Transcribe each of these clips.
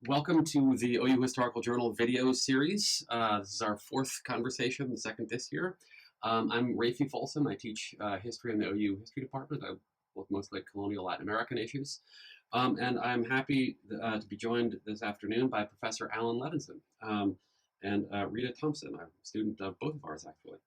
Welcome to the OU Historical Journal video series. This is our fourth conversation, the second this year. I'm Rafi Folsom. I teach history in the OU History Department. I look mostly at colonial Latin American issues. And I'm happy to be joined this afternoon by Professor Alan Levinson and Rita Thompson. I'm a student of both of ours, actually.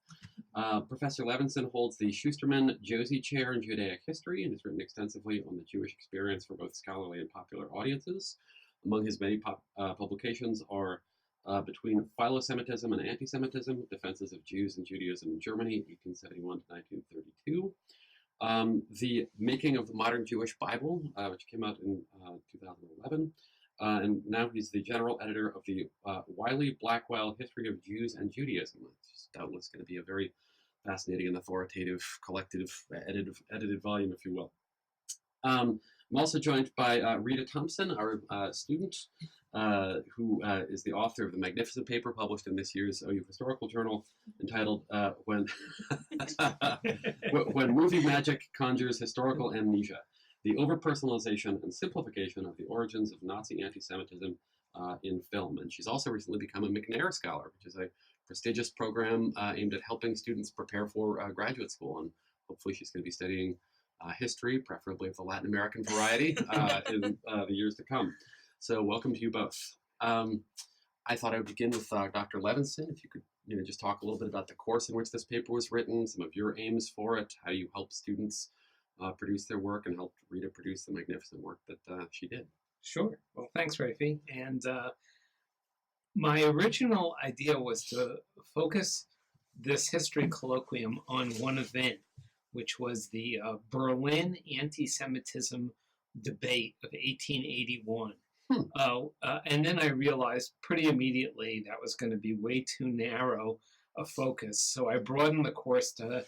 Professor Levinson holds the Schusterman Josie Chair in Judaic History and has written extensively on the Jewish experience for both scholarly and popular audiences. Among his many publications are Between Philo-Semitism and Anti-Semitism, Defenses of Jews and Judaism in Germany, 1871 to 1932. The Making of the Modern Jewish Bible, which came out in 2011. And now he's the general editor of the Wiley-Blackwell History of Jews and Judaism. It's doubtless going to be a very fascinating and authoritative, collective, edited volume, if you will. I'm also joined by Rita Thompson, our student, who is the author of the magnificent paper published in this year's OU Historical Journal entitled When Movie Magic Conjures Historical Amnesia, the Overpersonalization and Simplification of the Origins of Nazi Anti-Semitism in Film. And she's also recently become a McNair Scholar, which is a prestigious program aimed at helping students prepare for graduate school. And hopefully she's going to be studying history, preferably of the Latin American variety, in the years to come. So welcome to you both. I thought I would begin with Dr. Levinson. If you could just talk a little bit about the course in which this paper was written, some of your aims for it, how you help students produce their work and help Rita produce the magnificent work that she did. Sure. Well, thanks, Rafi. And my original idea was to focus this history colloquium on one event, which was the Berlin anti-Semitism debate of 1881. And then I realized pretty immediately that was going to be way too narrow a focus. So I broadened the course to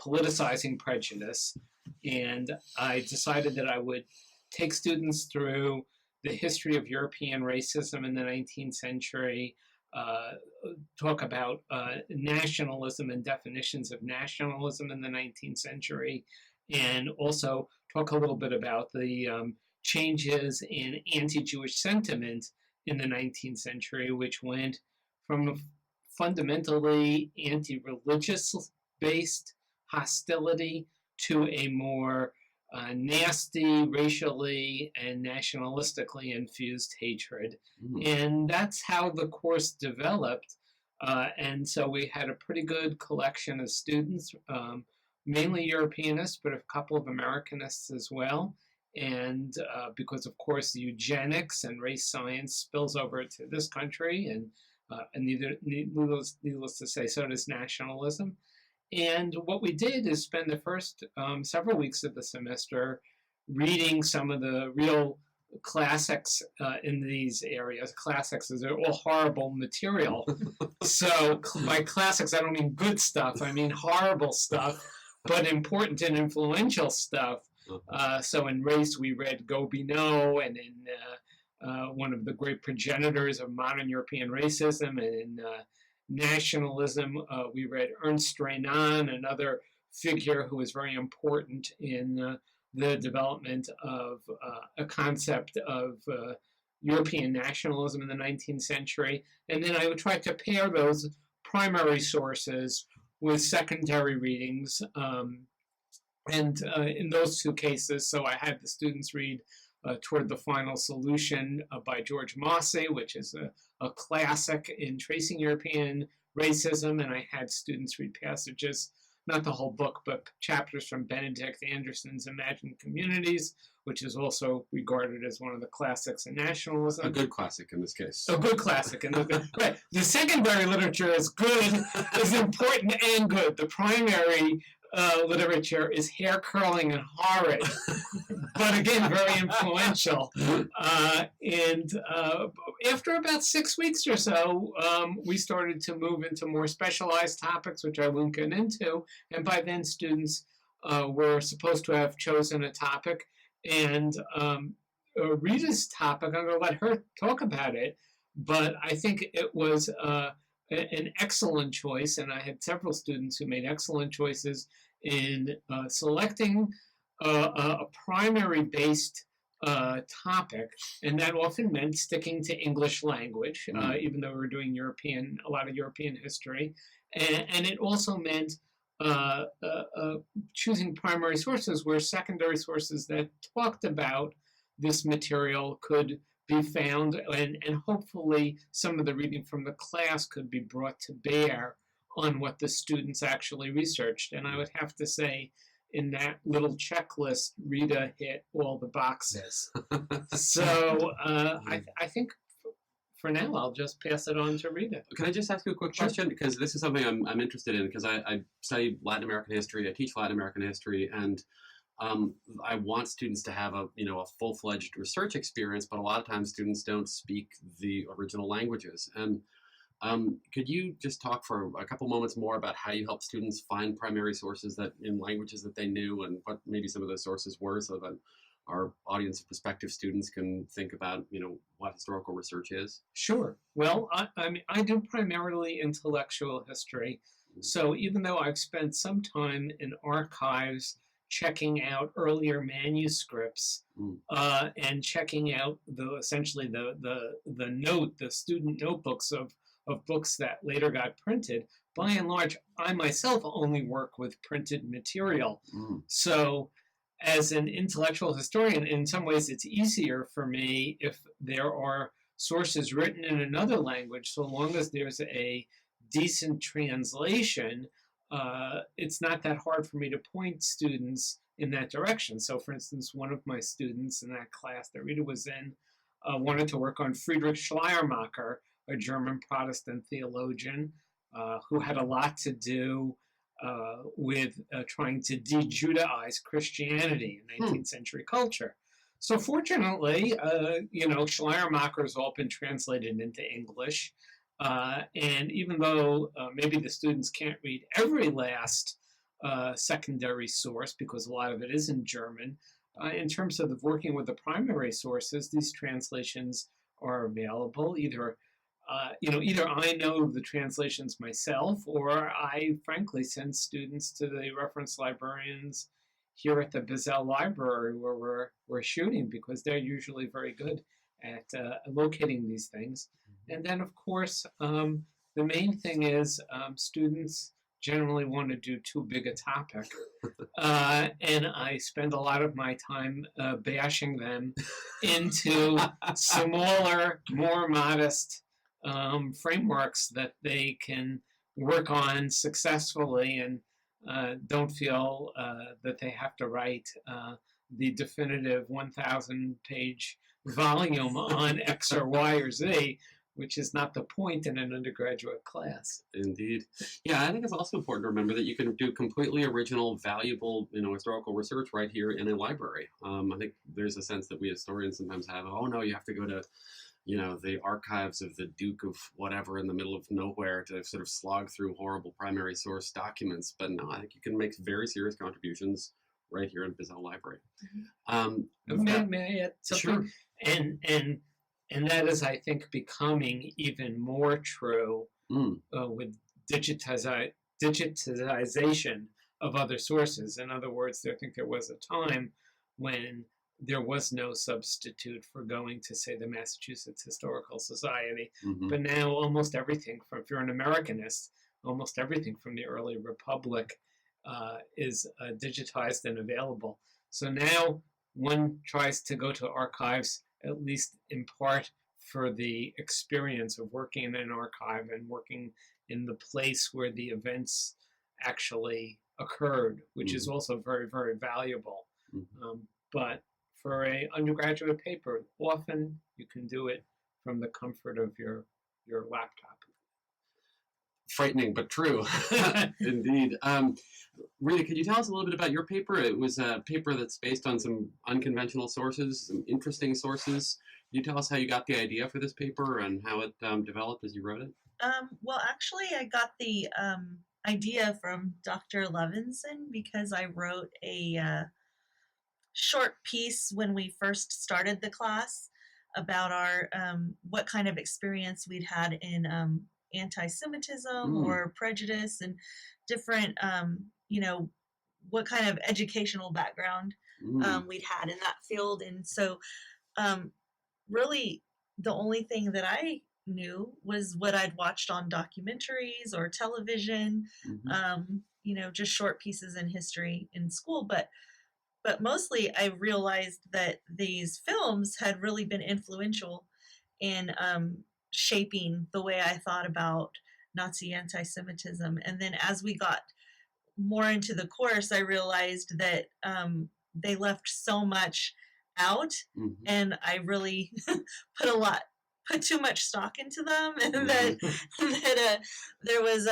politicizing prejudice, and I decided that I would take students through the history of European racism in the 19th century, talk about nationalism and definitions of nationalism in the 19th century, and also talk a little bit about the changes in anti-Jewish sentiment in the 19th century, which went from a fundamentally anti-religious-based hostility to a more nasty, racially and nationalistically infused hatred. Mm-hmm. And that's how the course developed. And so we had a pretty good collection of students, mainly Europeanists, but a couple of Americanists as well. And because, of course, eugenics and race science spills over to this country, and needless to say, so does nationalism. And what we did is spend the first several weeks of the semester reading some of the real classics in these areas. Classics is all horrible material. So by classics, I don't mean good stuff. I mean horrible stuff, but important and influential stuff. So in race, we read Gobineau, and in one of the great progenitors of modern European racism, and in nationalism, we read Ernst Renan, another figure who was very important in the development of a concept of European nationalism in the 19th century. And then I would try to pair those primary sources with secondary readings. And in those two cases, so I had the students read Toward the Final Solution by George Mosse, which is a classic in tracing European racism, and I had students read passages, not the whole book, but chapters from Benedict Anderson's Imagined Communities, which is also regarded as one of the classics in nationalism. A good classic in this case. A good classic. Right. The secondary literature is good, is important and good. The primary literature is hair curling and horrid, but again, very influential. And after about 6 weeks or so, we started to move into more specialized topics, which I won't get into. And by then, students were supposed to have chosen a topic. And Rita's topic, I'm going to let her talk about it, but I think it was an excellent choice, and I had several students who made excellent choices in selecting a primary-based topic, and that often meant sticking to English language, Mm. even though we were doing a lot of European history, and it also meant choosing primary sources where secondary sources that talked about this material could be found, and hopefully some of the reading from the class could be brought to bear on what the students actually researched. And I would have to say, in that little checklist, Rita hit all the boxes. So I think for now, I'll just pass it on to Rita. Can I just ask you a quick question? Because this is something I'm interested in, because I study Latin American history, I teach Latin American history, and I want students to have a full-fledged research experience, but a lot of times students don't speak the original languages. And could you just talk for a couple moments more about how you help students find primary sources that in languages that they knew, and what maybe some of those sources were, so that our audience of prospective students can think about what historical research is? Sure. Well, I mean, I do primarily intellectual history. So even though I've spent some time in archives checking out earlier manuscripts and checking out essentially the student notebooks of books that later got printed, by and large, I myself only work with printed material. So as an intellectual historian, in some ways it's easier for me if there are sources written in another language, so long as there's a decent translation. It's not that hard for me to point students in that direction. So for instance, one of my students in that class that Rita was in wanted to work on Friedrich Schleiermacher, a German Protestant theologian who had a lot to do with trying to de-Judaize Christianity in 19th century culture. So fortunately, Schleiermacher has all been translated into English. And even though maybe the students can't read every last secondary source, because a lot of it is in German, in terms of working with the primary sources, these translations are available. Either I know the translations myself, or I frankly send students to the reference librarians here at the Bizzell Library where we're shooting, because they're usually very good at locating these things. And then, of course, the main thing is students generally want to do too big a topic. And I spend a lot of my time bashing them into smaller, more modest frameworks that they can work on successfully, and don't feel that they have to write the definitive 1,000-page volume on X or Y or Z, which is not the point in an undergraduate class. Indeed. Yeah, I think it's also important to remember that you can do completely original, valuable, historical research right here in a library. I think there's a sense that we historians sometimes have, oh no, you have to go to the archives of the Duke of whatever in the middle of nowhere to sort of slog through horrible primary source documents. But no, I think you can make very serious contributions right here in Bizzell Library. May I add something? Sure. And that is, I think, becoming even more true with digitization of other sources. In other words, I think there was a time when there was no substitute for going to, say, the Massachusetts Historical Society. But now almost everything, if you're an Americanist, almost everything from the early Republic is digitized and available. So now one tries to go to archives, at least in part for the experience of working in an archive and working in the place where the events actually occurred, which is also very, very valuable. But for an undergraduate paper, often you can do it from the comfort of your laptop. Frightening, but true. Indeed. Rita, could you tell us a little bit about your paper? It was a paper that's based on some unconventional sources, some interesting sources. Can you tell us how you got the idea for this paper and how it developed as you wrote it? Well, actually, I got the idea from Dr. Levinson because I wrote a short piece when we first started the class about our what kind of experience we'd had in anti-Semitism or prejudice and different, what kind of educational background we'd had in that field. And so really the only thing that I knew was what I'd watched on documentaries or television, just short pieces in history in school. But mostly I realized that these films had really been influential in shaping the way I thought about Nazi anti-Semitism. And then as we got more into the course, I realized that they left so much out, and I really put too much stock into them, and that there was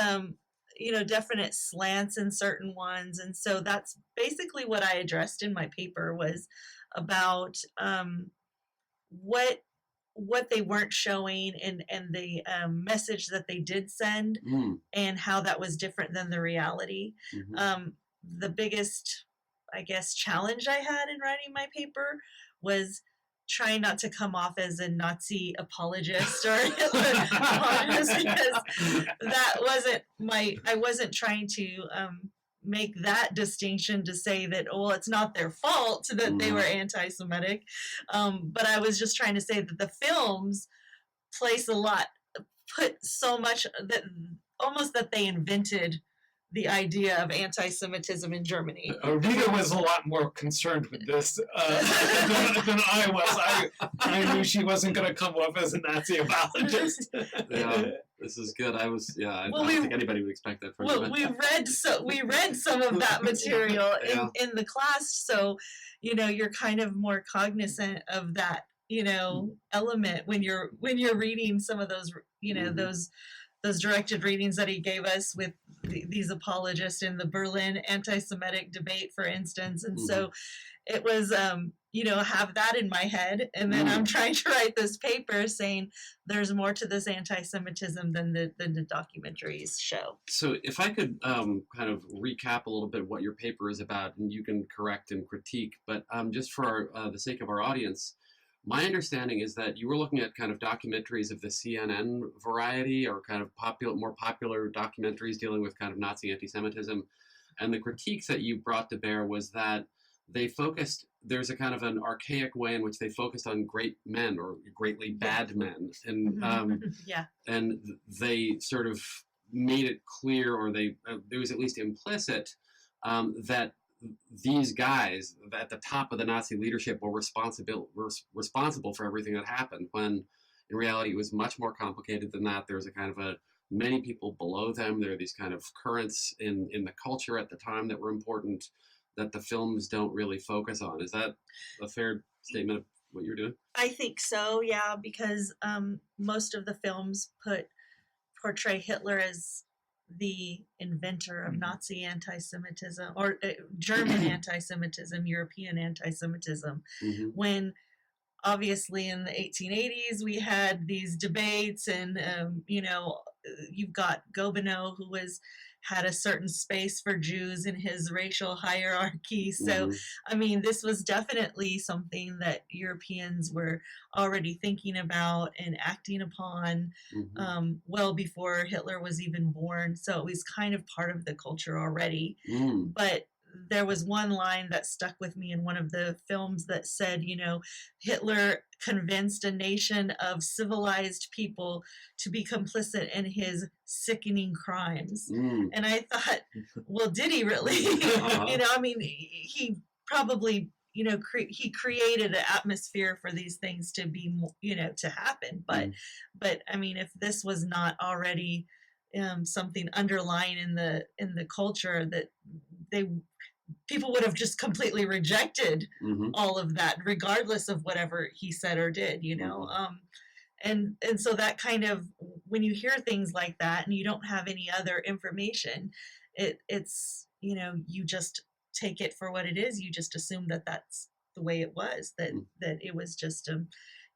definite slants in certain ones. And so that's basically what I addressed in my paper, was about what they weren't showing, and the message that they did send, and how that was different than the reality. The biggest, I guess, challenge I had in writing my paper was trying not to come off as a Nazi apologist or Hitler apologist, because that wasn't I wasn't trying to make that distinction to say that, well, it's not their fault that they were anti-Semitic. But I was just trying to say that the films put so much that almost that they invented the idea of anti-Semitism in Germany. Rita was a lot more concerned with this than I was. I knew she wasn't going to come off as a Nazi apologist. Yeah, this is good. I don't think anybody would expect that from you. We read some of that material in the class, so you're kind of more cognizant of that element when you're reading some of those those directed readings that he gave us with these apologists in the Berlin anti-Semitic debate, for instance. And so it was, have that in my head. And then I'm trying to write this paper saying there's more to this anti-Semitism than the documentaries show. So if I could kind of recap a little bit what your paper is about, and you can correct and critique, but just for the sake of our audience, my understanding is that you were looking at kind of documentaries of the CNN variety, or kind of more popular documentaries dealing with kind of Nazi anti-Semitism. And the critiques that you brought to bear was that there's a kind of an archaic way in which they focused on great men or greatly bad men. And, and they sort of made it clear, or it was at least implicit, that these guys at the top of the Nazi leadership were responsible for everything that happened, when in reality it was much more complicated than that. There was a kind of many people below them. There are these kind of currents in the culture at the time that were important that the films don't really focus on. Is that a fair statement of what you're doing? I think so, yeah, because most of the films portray Hitler as the inventor of Nazi anti-Semitism, or German anti-Semitism, European anti-Semitism, when obviously in the 1880s we had these debates, and you've got Gobineau, who had a certain space for Jews in his racial hierarchy. So, I mean, this was definitely something that Europeans were already thinking about and acting upon well before Hitler was even born. So it was kind of part of the culture already. But there was one line that stuck with me in one of the films that said, Hitler convinced a nation of civilized people to be complicit in his sickening crimes. And I thought, well, did he really? I mean, he probably, he created an atmosphere for these things to be, to happen. But I mean, if this was not already something underlying in the culture, that people would have just completely rejected all of that, regardless of whatever he said or did, and so that kind of, when you hear things like that and you don't have any other information, it's you just take it for what it is. You just assume that that's the way it was, that it was just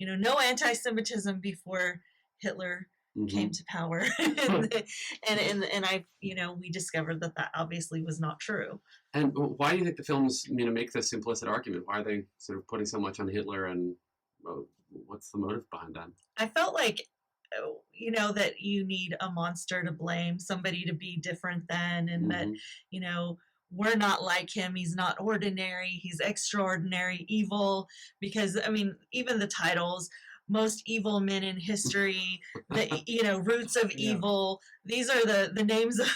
no anti-Semitism before Hitler came to power. and I we discovered that obviously was not true. And why do you think the films make this implicit argument? Why are they sort of putting so much on Hitler, and what's the motive behind that? I felt like that you need a monster to blame, somebody to be different than, and that we're not like him. He's not ordinary. He's extraordinary, evil. Because I mean, even the titles, most evil men in history, the roots of Yeah. evil. These are the names of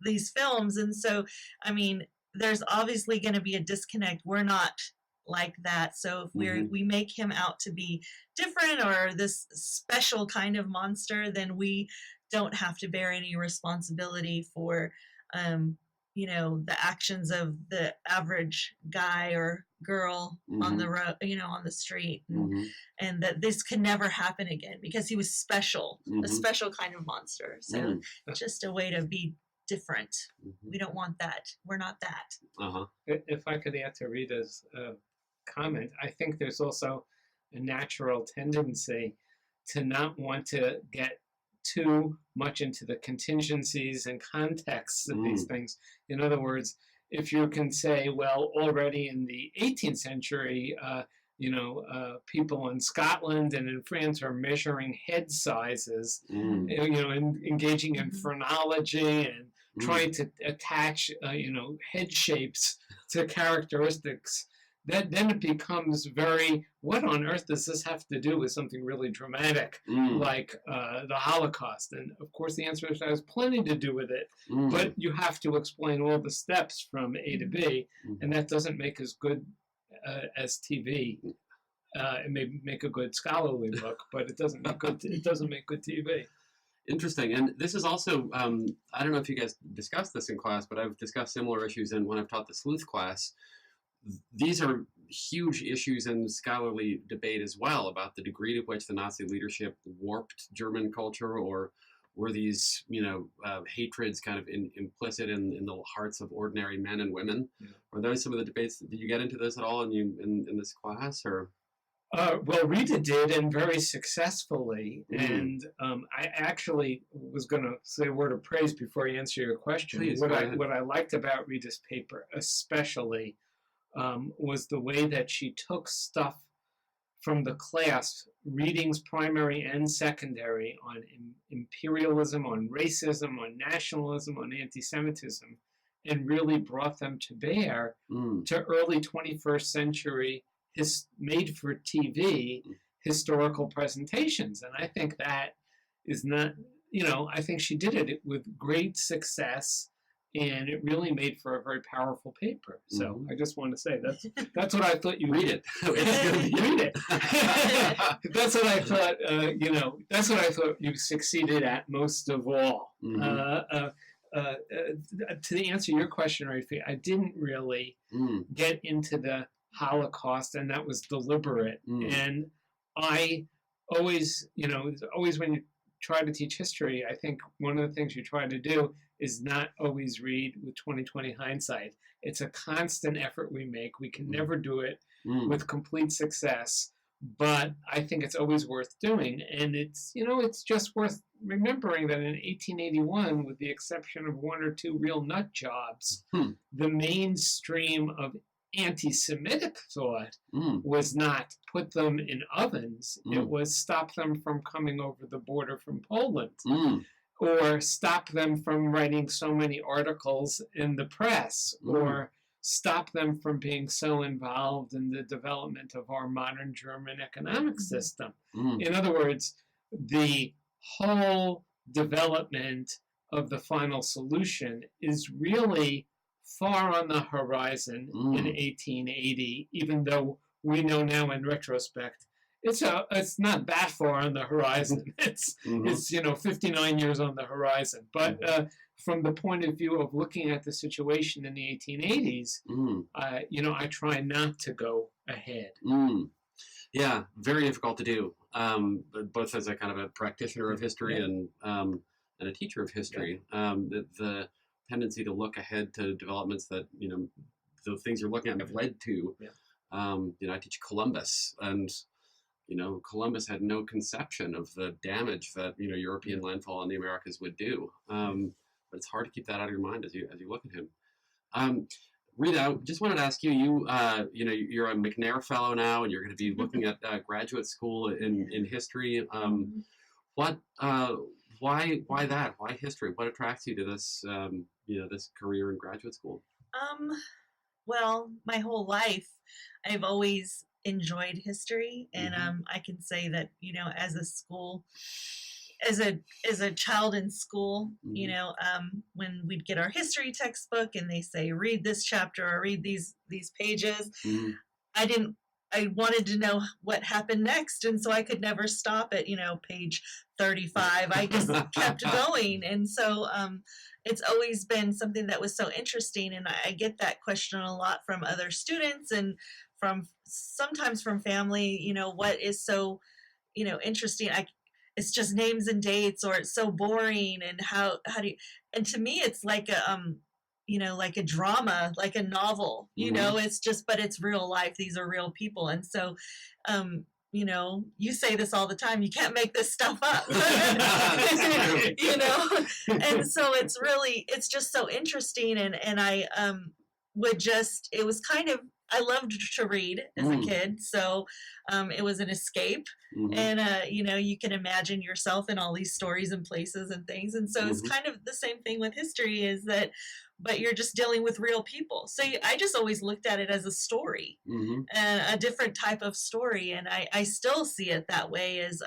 these films, and so I mean, there's obviously going to be a disconnect. We're not like that. So if we make him out to be different or this special kind of monster, then we don't have to bear any responsibility for the actions of the average guy or girl on the road, on the street, and that this could never happen again because he was special, a special kind of monster. So just a way to be different. We don't want that. We're not that. If I could add to Rita's comment, I think there's also a natural tendency to not want to get too much into the contingencies and contexts of these things. In other words, if you can say, well, already in the 18th century, people in Scotland and in France are measuring head sizes, and engaging in phrenology and trying to attach, head shapes to characteristics. Then it becomes very, what on earth does this have to do with something really dramatic like the Holocaust? And of course the answer is it has plenty to do with it, but you have to explain all the steps from A to B, and that doesn't make as good as TV. It may make a good scholarly book, but it doesn't make good TV. Interesting. And this is also, I don't know if you guys discussed this in class, but I've discussed similar issues when I've taught the sleuth class. These are huge issues in scholarly debate as well about the degree to which the Nazi leadership warped German culture, or were these, hatreds kind of implicit in the hearts of ordinary men and women? Are those some of the debates? Did you get into this at all in this class, or? Well, Rita did, and very successfully. And I actually was going to say a word of praise before I answer your question. Please, what I liked about Rita's paper, especially, was the way that she took stuff from the class, readings primary and secondary, on imperialism, on racism, on nationalism, on anti-Semitism, and really brought them to bear to early 21st century made for TV historical presentations. And I think that is not, I think she did it with great success, and it really made for a very powerful paper. So I just want to say that's what I thought you read it. Read it. That's what I thought. That's what I thought you succeeded at most of all. To answer your question, Rafi, I didn't really get into the Holocaust, and that was deliberate. And I always, always when you try to teach history, I think one of the things you try to do is not always read with 20/20 hindsight. It's a constant effort we make. We can never do it with complete success, but I think it's always worth doing. And it's just worth remembering that in 1881, with the exception of one or two real nut jobs, the mainstream of anti-Semitic thought was not put them in ovens. It was stop them from coming over the border from Poland, or stop them from writing so many articles in the press, or stop them from being so involved in the development of our modern German economic system. In other words, the whole development of the final solution is really far on the horizon in 1880, even though we know now in retrospect it's not that far on the horizon. It's 59 years on the horizon. But from the point of view of looking at the situation in the 1880s, I try not to go ahead. Yeah, very difficult to do, both as a kind of a practitioner of history and a teacher of history. The tendency to look ahead to developments that, the things you're looking at have led to. I teach Columbus, and Columbus had no conception of the damage that European landfall on the Americas would do. But it's hard to keep that out of your mind as you look at him. Rita, I just wanted to ask you. You're a McNair Fellow now, and you're going to be looking at graduate school in history. Why that? Why history? What attracts you to this this career in graduate school? Well, my whole life, I've always enjoyed history, and Mm-hmm. I can say that, as a school, as a child in school, Mm-hmm. when we'd get our history textbook and they say read this chapter or read these pages, Mm-hmm. I didn't. I wanted to know what happened next, and so I could never stop at page 35. I just kept going, and so it's always been something that was so interesting. And I get that question a lot from other students and from sometimes from family. What is so interesting? It's just names and dates, or it's so boring. And how do you? And to me, it's like like a drama, like a novel. Mm-hmm. It's just, but it's real life. These are real people, and so, you say this all the time. You can't make this stuff up. And so it's just so interesting, and I would just, it was kind of. I loved to read as a kid, so it was an escape. Mm-hmm. And you can imagine yourself in all these stories and places and things, and so it's kind of the same thing with history, is that, but you're just dealing with real people. So I just always looked at it as a story, Mm-hmm. a different type of story, and I still see it that way. As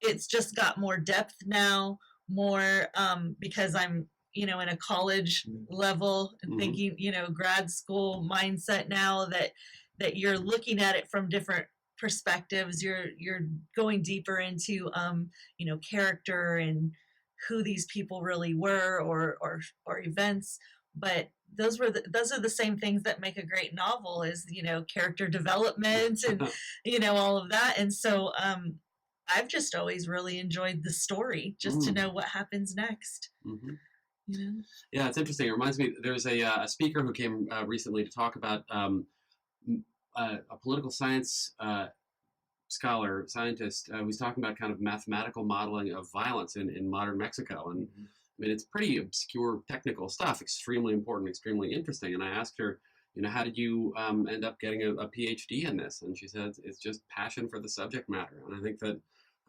it's just got more depth now, more because I'm in a college level and thinking grad school mindset now, that you're looking at it from different perspectives. You're going deeper into character and who these people really were, or events. But those are the same things that make a great novel, is character development and all of that. And so I've just always really enjoyed the story, just to know what happens next. Mm-hmm. Yeah, it's interesting. It reminds me, there's a speaker who came recently to talk about a political science scholar, scientist, who's talking about kind of mathematical modeling of violence in modern Mexico. And I mean, it's pretty obscure technical stuff, extremely important, extremely interesting. And I asked her, how did you end up getting a PhD in this? And she said, it's just passion for the subject matter. And I think that,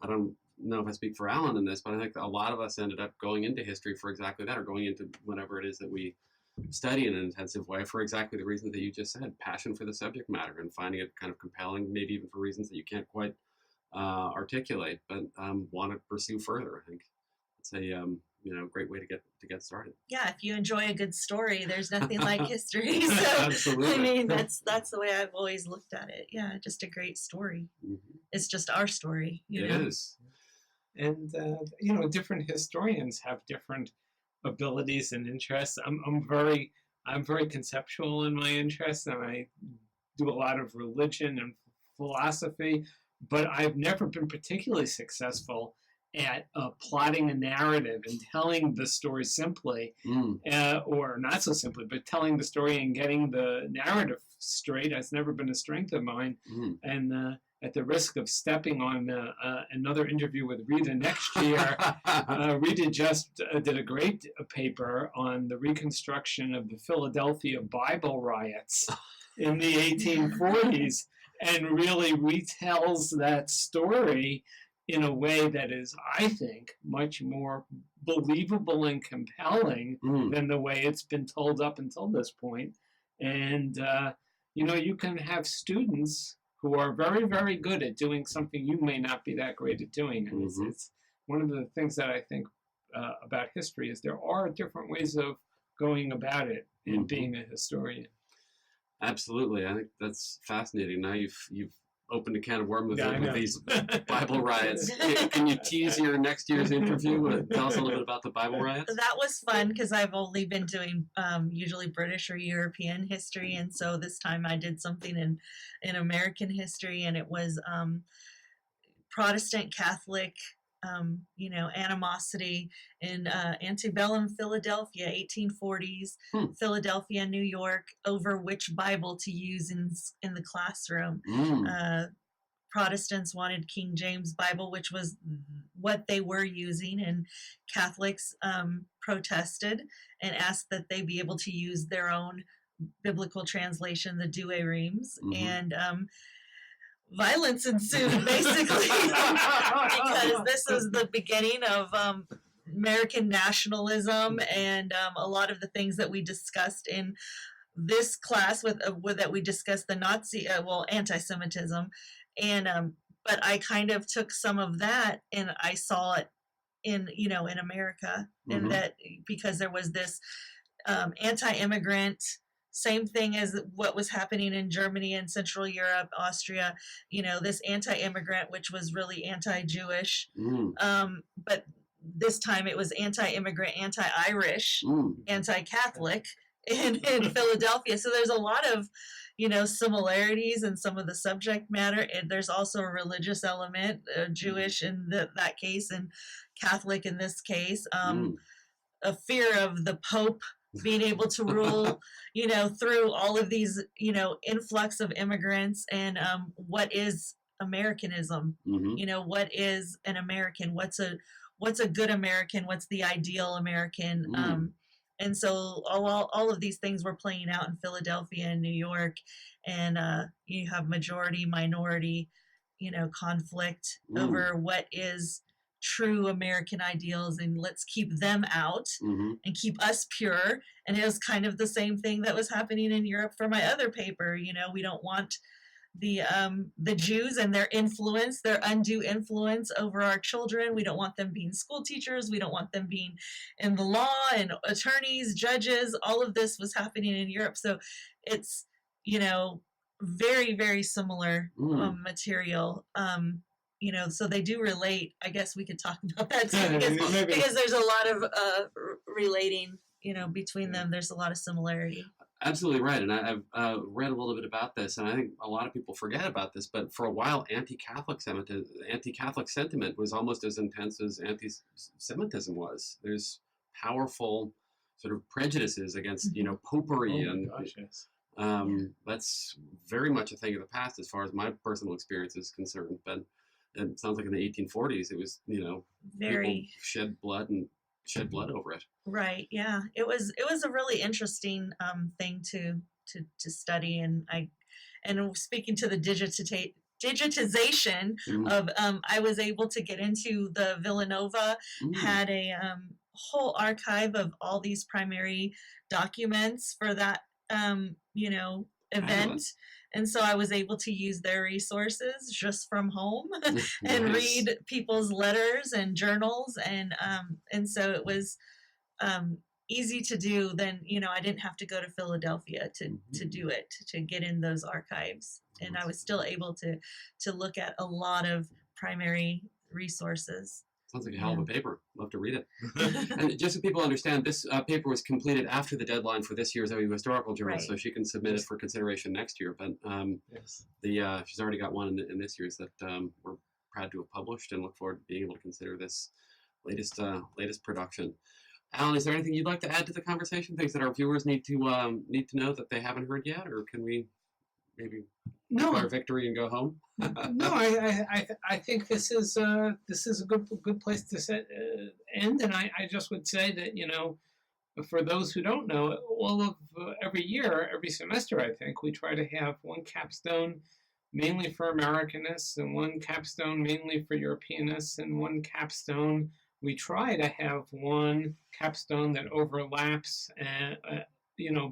I don't know if I speak for Alan in this, but I think that a lot of us ended up going into history for exactly that, or going into whatever it is that we study in an intensive way for exactly the reasons that you just said, passion for the subject matter and finding it kind of compelling, maybe even for reasons that you can't quite articulate, but want to pursue further. I think it's a great way to get started. Yeah, if you enjoy a good story, there's nothing like history. So Absolutely. I mean, that's the way I've always looked at it. Yeah, just a great story. Mm-hmm. It's just our story. It is. And different historians have different abilities and interests. I'm very conceptual in my interests, and I do a lot of religion and philosophy, but I've never been particularly successful at plotting a narrative and telling the story simply, or not so simply, but telling the story and getting the narrative straight. That's never been a strength of mine. And at the risk of stepping on another interview with Rita next year, Rita just did a great paper on the reconstruction of the Philadelphia Bible riots in the 1840s, and really retells that story in a way that is, I think, much more believable and compelling than the way it's been told up until this point. And, you can have students who are very, very good at doing something you may not be that great at doing. And it's one of the things that I think about history is there are different ways of going about it and being a historian. Absolutely. I think that's fascinating. Now you've opened a can of worms with these Bible riots. Can you tease your next year's interview? Tell us a little bit about the Bible riots. That was fun because I've only been doing usually British or European history, and so this time I did something in American history, and it was Protestant Catholic animosity in antebellum Philadelphia, 1840s, Philadelphia, New York, over which Bible to use in the classroom. Protestants wanted King James Bible, which was what they were using, and Catholics protested and asked that they be able to use their own biblical translation, the Douay Rheims, and violence ensued, basically, because this was the beginning of American nationalism and a lot of the things that we discussed in this class with that we discussed the Nazi, anti-Semitism, and but I kind of took some of that and I saw it in in America, and that because there was this anti-immigrant, same thing as what was happening in Germany and Central Europe, Austria, this anti-immigrant, which was really anti-Jewish, but this time it was anti-immigrant, anti-Irish, anti-Catholic in Philadelphia. So there's a lot of, similarities in some of the subject matter. And there's also a religious element, Jewish in that case and Catholic in this case. A fear of the Pope being able to rule, through all of these, influx of immigrants, and what is Americanism? What is an American? What's a good American? What's the ideal American? And so all of these things were playing out in Philadelphia and New York, and you have majority, minority, conflict over what is true American ideals, and let's keep them out and keep us pure. And it was kind of the same thing that was happening in Europe for my other paper. We don't want the Jews and their influence, their undue influence over our children. We don't want them being school teachers. We don't want them being in the law and attorneys, judges. All of this was happening in Europe. So it's, very, very similar material. So they do relate. I guess we could talk about that too, because there's a lot of relating, between them. There's a lot of similarity. Absolutely right. And I've read a little bit about this, and I think a lot of people forget about this, but for a while, anti-Catholic sentiment was almost as intense as anti-Semitism was. There's powerful sort of prejudices against, popery, that's very much a thing of the past as far as my personal experience is concerned. But it sounds like in the 1840s, it was, very people shed blood over it. Right. Yeah. It was a really interesting thing to study, and speaking to the digitization of I was able to get into the Villanova had a whole archive of all these primary documents for that event. And so I was able to use their resources just from home and read people's letters and journals. And so it was easy to do. Then, I didn't have to go to Philadelphia to do it, to get in those archives. And I was still able to look at a lot of primary resources. Sounds like a hell of a paper. Love to read it. And just so people understand, this paper was completed after the deadline for this year's OU Historical Journal, so she can submit it for consideration next year. But she's already got one in this year's that we're proud to have published, and look forward to being able to consider this latest production. Alan, is there anything you'd like to add to the conversation? Things that our viewers need to know that they haven't heard yet, or can we maybe declare victory and go home? No, I think this is a good place to end, and I just would say that for those who don't know, all of every year, every semester, I think we try to have one capstone mainly for Americanists, and one capstone mainly for Europeanists, and one capstone we try to have one capstone that overlaps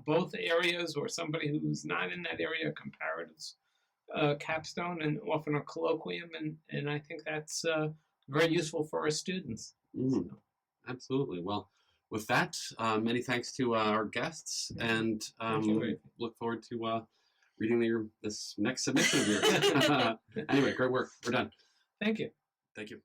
both areas, or somebody who's not in that area, comparatives capstone, and often a colloquium, and I think that's very useful for our students. Absolutely. Well, with that, many thanks to our guests, and look forward to reading this next submission of yours. Anyway, great work. We're done. Thank you. Thank you.